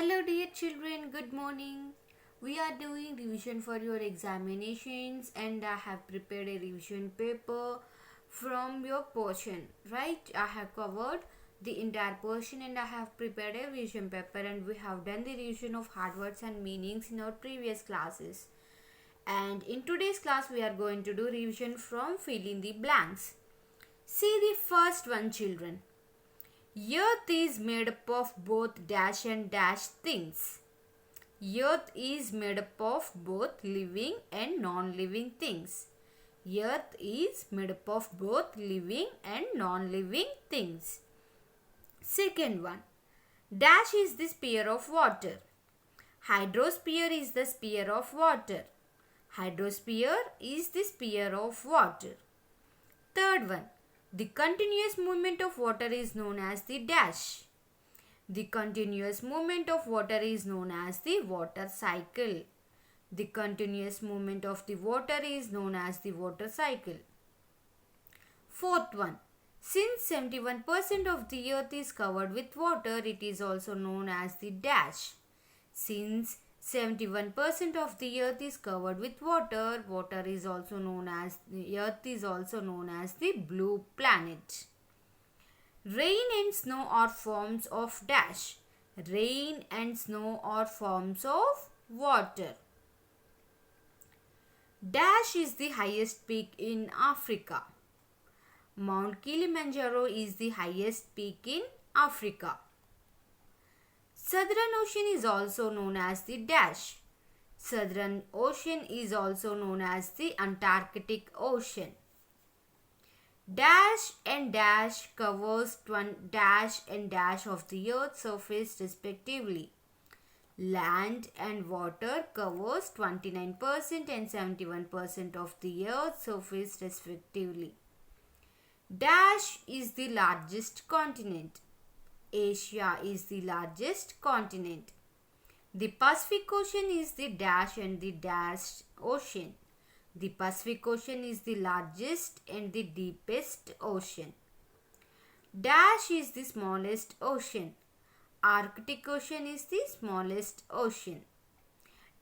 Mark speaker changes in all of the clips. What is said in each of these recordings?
Speaker 1: Hello dear children, good morning. We are doing revision for your examinations and I have prepared a revision paper from your portion, right? I have covered the entire portion and I have prepared a revision paper and we have done the revision of hard words and meanings in our previous classes. And in today's class we are going to do revision from fill in the blanks. See the first one, children. Earth is made up of both dash and dash things. Earth is made up of both living and non-living things. Earth is made up of both living and non-living things. Second one. Dash is the sphere of water. Hydrosphere is the sphere of water. Hydrosphere is the sphere of water. Third one. The continuous movement of water is known as the dash. The continuous movement of water is known as the water cycle. The continuous movement of the water is known as the water cycle. Fourth one. Since 71% of the earth is covered with water, it is also known as the dash. Since 71% of the earth is covered with water, earth is also known as the blue planet. Rain and snow are forms of dash. Rain and snow are forms of water. Dash is the highest peak in Africa. Mount Kilimanjaro is the highest peak in Africa. Southern Ocean is also known as the dash. Southern Ocean is also known as the Antarctic Ocean. Dash and dash covers dash and dash of the earth's surface respectively. Land and water covers 29% and 71% of the earth's surface respectively. Dash is the largest continent. Asia is the largest continent. The Pacific Ocean is the dash and the dash ocean. The Pacific Ocean is the largest and the deepest ocean. Dash is the smallest ocean. Arctic Ocean is the smallest ocean.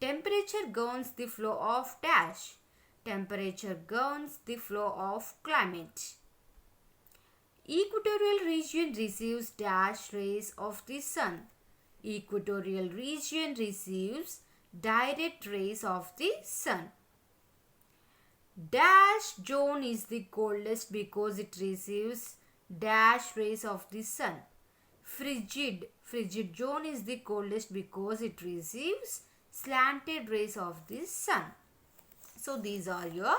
Speaker 1: Temperature governs the flow of dash. Temperature governs the flow of climate. Equatorial region receives dash rays of the sun. Equatorial region receives direct rays of the sun. Dash zone is the coldest because it receives dash rays of the sun. Frigid zone is the coldest because it receives slanted rays of the sun. So these are your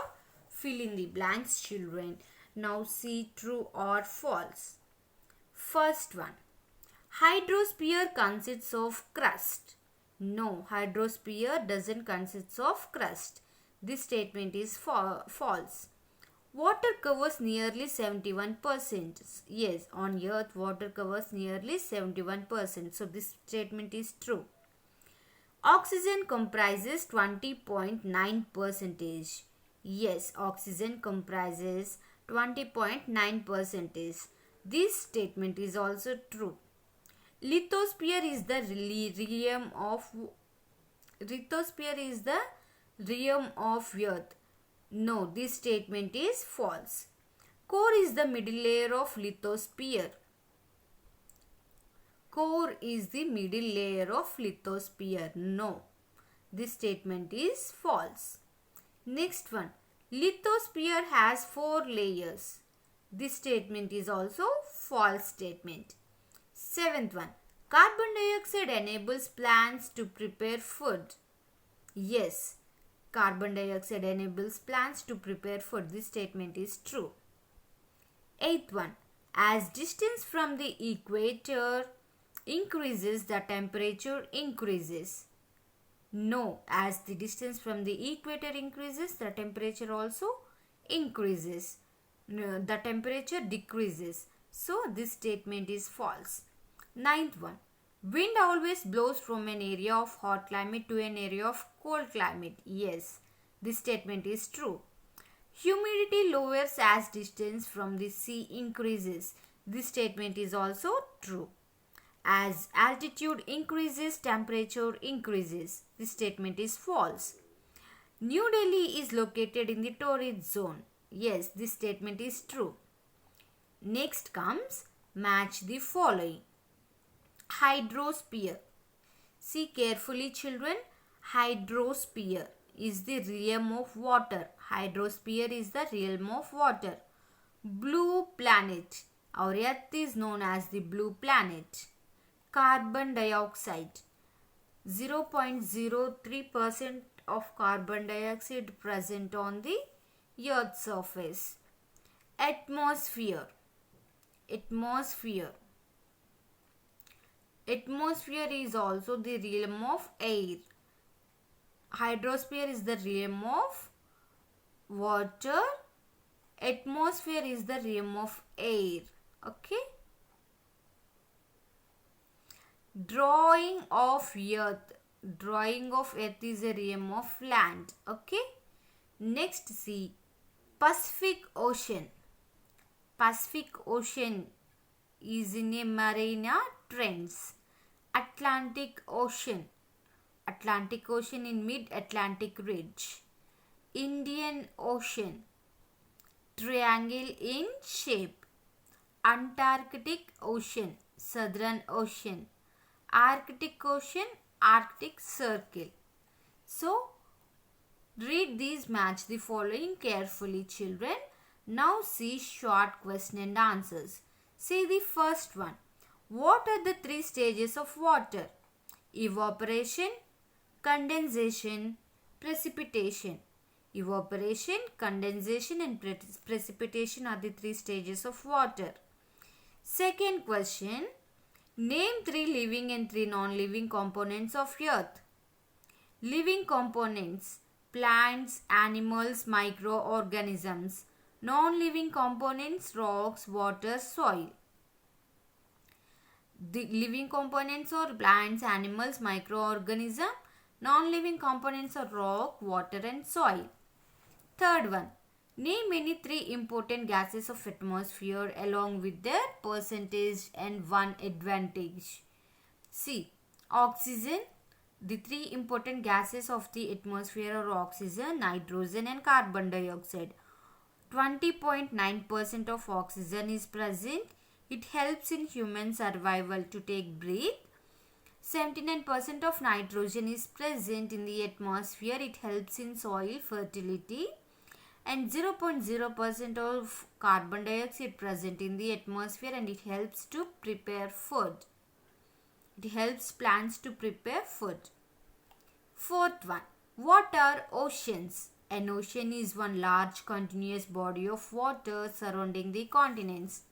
Speaker 1: fill in the blanks, children. Now see true or false. First one. Hydrosphere consists of crust. No, hydrosphere doesn't consist of crust. This statement is false. Water covers nearly 71%. Yes, on earth water covers nearly 71%. So this statement is true. Oxygen comprises 20.9%. Yes, oxygen comprises 20.9%. This statement is also true. Lithosphere is the realm of earth. No, this statement is false. Core is the middle layer of lithosphere. Core is the middle layer of lithosphere. No, this statement is false. Next one. Lithosphere has 4 layers. This statement is also false statement. Seventh one. Carbon dioxide enables plants to prepare food. Yes, carbon dioxide enables plants to prepare food. This statement is true. Eighth one. As distance from the equator increases, the temperature increases. No, as the distance from the equator increases, the temperature also increases. No, the temperature decreases. So this statement is false. Ninth one. Wind always blows from an area of hot climate to an area of cold climate. Yes, this statement is true. Humidity lowers as distance from the sea increases. This statement is also true. As altitude increases, temperature increases. This statement is false. New Delhi is located in the torrid zone. Yes, this statement is true. Next comes match the following. Hydrosphere. See carefully, children. Hydrosphere is the realm of water. Hydrosphere is the realm of water. Blue planet. Our Earth is known as the blue planet. Carbon dioxide. 0.03% of carbon dioxide present on the Earth's surface. Atmosphere. Atmosphere. Atmosphere is also the realm of air. Hydrosphere is the realm of water. Atmosphere is the realm of air. Okay. Drawing of earth. Drawing of earth is a realm of land. Okay. Next, see Pacific Ocean. Pacific Ocean is in a marine trends. Atlantic Ocean. Atlantic Ocean in mid-Atlantic ridge. Indian Ocean. Triangle in shape. Antarctic Ocean. Southern Ocean. Arctic Ocean. Arctic Circle. So, read these, match the following carefully, children. Now see short question and answers. See the first one. What are the three stages of water? Evaporation, condensation, precipitation. Evaporation, condensation and precipitation are the three stages of water. Second question. Name three living and three non-living components of Earth. Living components: plants, animals, microorganisms. Non-living components: rocks, water, soil. The living components are plants, animals, microorganisms. Non-living components are rock, water and soil. Third one. Name any three important gases of atmosphere along with their percentage and one advantage. See, oxygen. The three important gases of the atmosphere are oxygen, nitrogen and carbon dioxide. 20.9% of oxygen is present. It helps in human survival to take breath. 79% of nitrogen is present in the atmosphere. It helps in soil fertility. And 0.0% of carbon dioxide present in the atmosphere, and it helps to prepare food. It helps plants to prepare food. Fourth one. What are oceans? An ocean is one large continuous body of water surrounding the continents.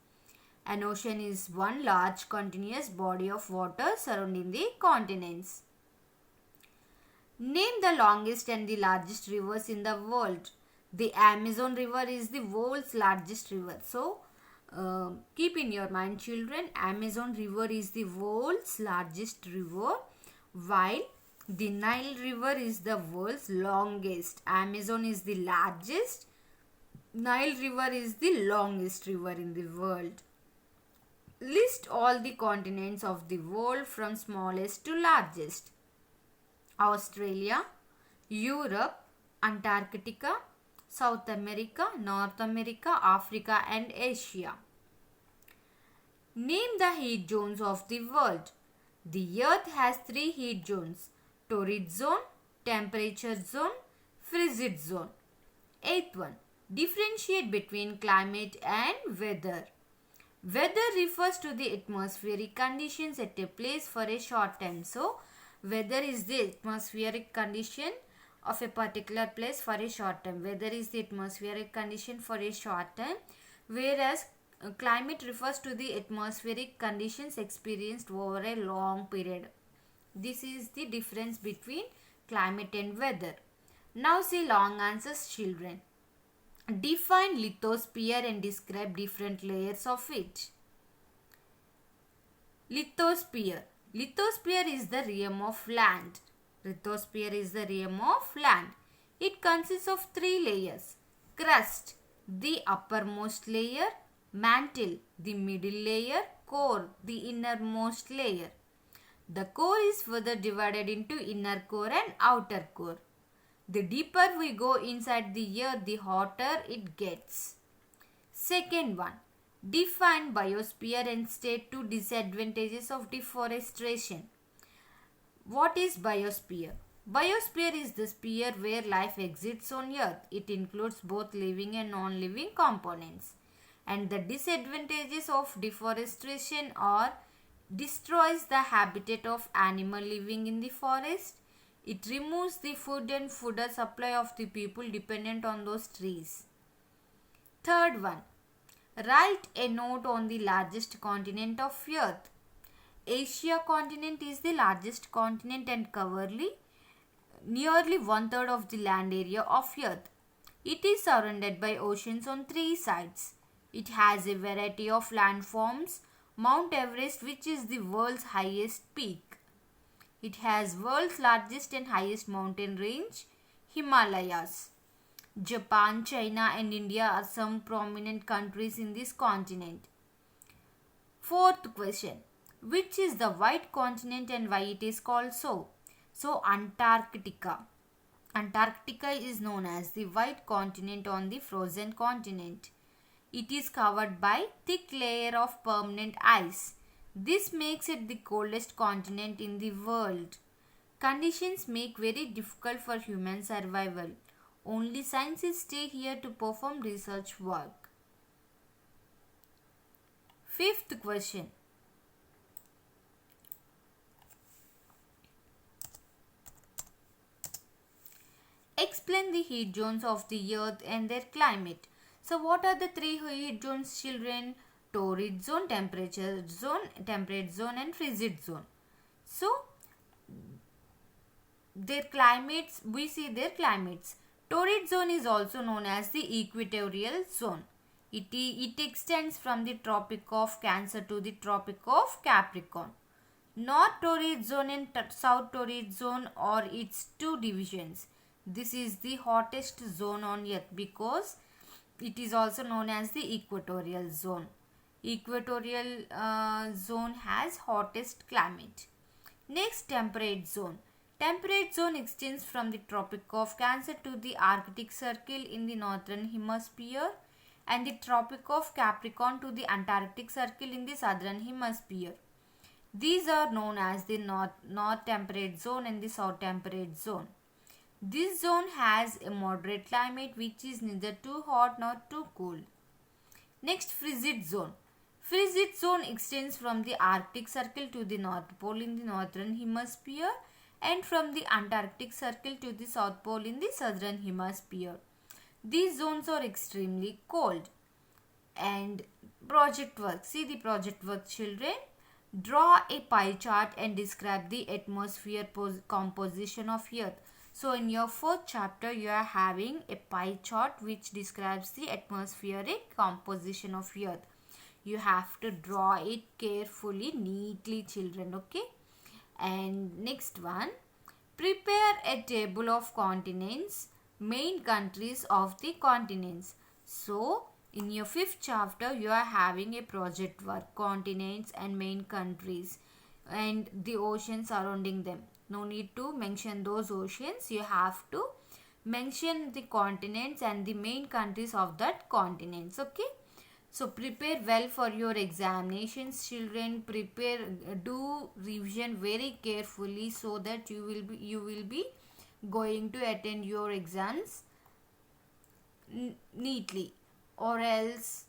Speaker 1: An ocean is one large continuous body of water surrounding the continents. Name the longest and the largest rivers in the world. The Amazon River is the world's largest river. So, keep in your mind, children, Amazon River is the world's largest river, while the Nile River is the world's longest. Amazon is the largest. Nile River is the longest river in the world. List all the continents of the world from smallest to largest. Australia, Europe, Antarctica, South America, North America, Africa and Asia. Name the heat zones of the world. The Earth has three heat zones: torrid zone, temperature zone, frigid zone. Eighth one. Differentiate between climate and weather. Weather refers to the atmospheric conditions at a place for a short time. So, weather is the atmospheric condition of a particular place for a short time. Weather is the atmospheric condition for a short time, whereas climate refers to the atmospheric conditions experienced over a long period. This is the difference between climate and weather. Now see long answers, children. Define lithosphere and describe different layers of it. Lithosphere. Lithosphere is the realm of land. Lithosphere is the realm of land. It consists of three layers: crust, the uppermost layer; mantle, the middle layer; core, the innermost layer. The core is further divided into inner core and outer core. The deeper we go inside the earth, the hotter it gets. Second one, define biosphere and state two disadvantages of deforestation. What is biosphere? Biosphere is the sphere where life exists on earth. It includes both living and non-living components. And the disadvantages of deforestation are destroys the habitat of animal living in the forest. It removes the food and food supply of the people dependent on those trees. Third one, write a note on the largest continent of earth. Asia continent is the largest continent and covers nearly one-third of the land area of earth. It is surrounded by oceans on three sides. It has a variety of landforms. Mount Everest, which is the world's highest peak. It has world's largest and highest mountain range, Himalayas. Japan, China and India are some prominent countries in this continent. Fourth question, which is the white continent and why it is called so? So Antarctica. Antarctica is known as the white continent on the frozen continent. It is covered by thick layer of permanent ice. This makes it the coldest continent in the world. Conditions make very difficult for human survival. Only scientists stay here to perform research work. Fifth question. Explain the heat zones of the earth and their climate. So what are the three heat zones, children? Torrid zone, temperate zone and frigid zone. So their climates, we see their climates. Torrid zone is also known as the equatorial zone. It extends from the Tropic of Cancer to the Tropic of Capricorn. North Torrid zone and South Torrid zone are its two divisions. This is the hottest zone on earth because it is also known as the equatorial zone. Equatorial zone has hottest climate. Next, temperate zone. Temperate zone extends from the Tropic of Cancer to the Arctic Circle in the northern hemisphere and the Tropic of Capricorn to the Antarctic Circle in the southern hemisphere. These are known as the north temperate zone and the south temperate zone. This zone has a moderate climate which is neither too hot nor too cool. Next, frigid zone. Frigid zone extends from the Arctic Circle to the North Pole in the northern hemisphere and from the Antarctic Circle to the South Pole in the southern hemisphere. These zones are extremely cold. And project work. See the project work, children. Draw a pie chart and describe the atmosphere composition of Earth. So in your fourth chapter, you are having a pie chart which describes the atmospheric composition of Earth. You have to draw it carefully, neatly, children, okay? And next one, prepare a table of continents, main countries of the continents. So in your fifth chapter, you are having a project work, continents and main countries and the oceans surrounding them. No need to mention those oceans. You have to mention the continents and the main countries of that continents. Okay. So prepare well for your examinations, children. Prepare, do revision very carefully so that you will be going to attend your exams neatly, or else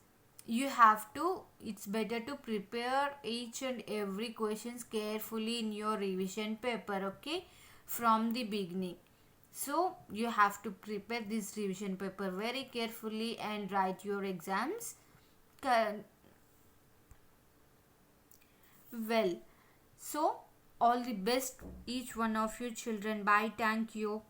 Speaker 1: you have to, it's better to prepare each and every questions carefully in your revision paper, okay, from the beginning. So you have to prepare this revision paper very carefully and write your exams well. So all the best each one of you, children. Bye. Thank you.